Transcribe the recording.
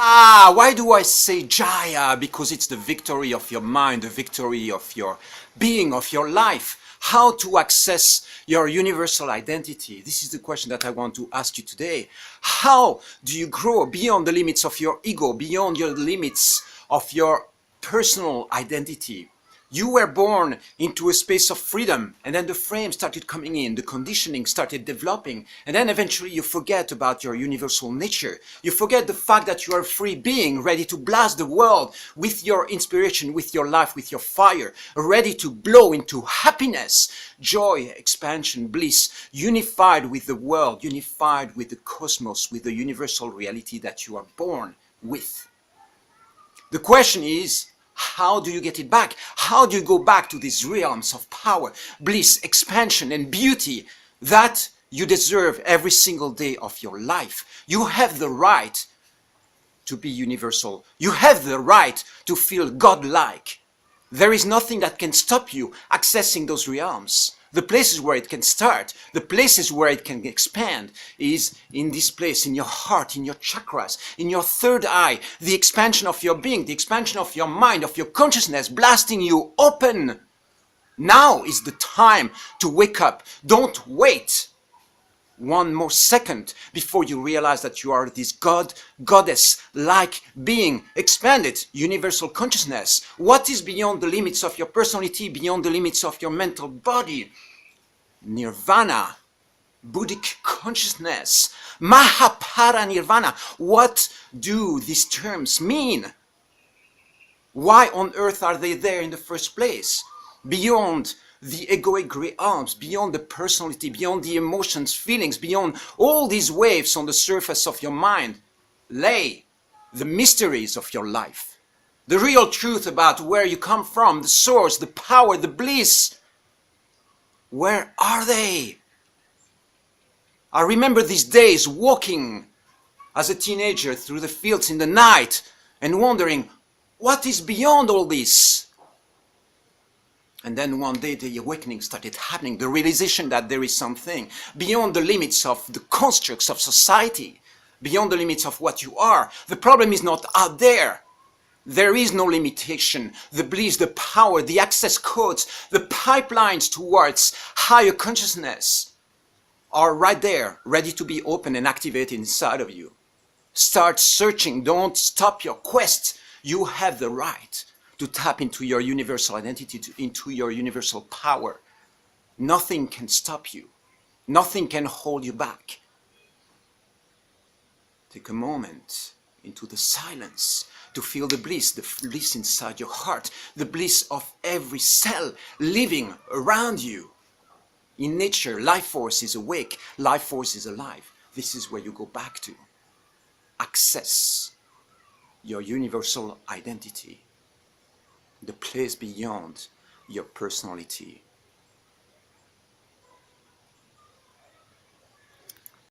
Why do I say Jaya? Because it's the victory of your mind, the victory of your being, of your life. How to access your universal identity? This is the question that I want to ask you today. How do you grow beyond the limits of your ego, beyond your limits of your personal identity? You were born into a space of freedom, and then the frame started coming in, the conditioning started developing, and then eventually you forget about your universal nature. You forget the fact that you are a free being, ready to blast the world with your inspiration, with your life, with your fire, ready to blow into happiness, joy, expansion, bliss, unified with the world, unified with the cosmos, with the universal reality that you are born with. The question is, how do you get it back? How do you go back to these realms of power, bliss, expansion, and beauty that you deserve every single day of your life? You have the right to be universal. You have the right to feel godlike. There is nothing that can stop you accessing those realms. The places where it can start, the places where it can expand is in this place, in your heart, in your chakras, in your third eye, the expansion of your being, the expansion of your mind, of your consciousness, blasting you open. Now is the time to wake up. Don't wait one more second before you realize that you are this God, goddess-like being, expanded universal consciousness. What is beyond the limits of your personality, beyond the limits of your mental body? Nirvana, Buddhic consciousness, Mahaparanirvana. What do these terms mean? Why on earth are they there in the first place? Beyond the egoic realms, beyond the personality, beyond the emotions, feelings, beyond all these waves on the surface of your mind, lay the mysteries of your life. The real truth about where you come from, the source, the power, the bliss. Where are they? I remember these days walking as a teenager through the fields in the night and wondering, what is beyond all this? And then one day the awakening started happening, the realization that there is something beyond the limits of the constructs of society, beyond the limits of what you are. The problem is not out there. There is no limitation. The bliss, the power, the access codes, the pipelines towards higher consciousness are right there, ready to be opened and activated inside of you. Start searching. Don't stop your quest. You have the right to tap into your universal identity, into your universal power. Nothing can stop you. Nothing can hold you back. Take a moment into the silence to feel the bliss inside your heart, the bliss of every cell living around you. In nature, life force is awake, life force is alive. This is where you go back to. Access your universal identity, the place beyond your personality.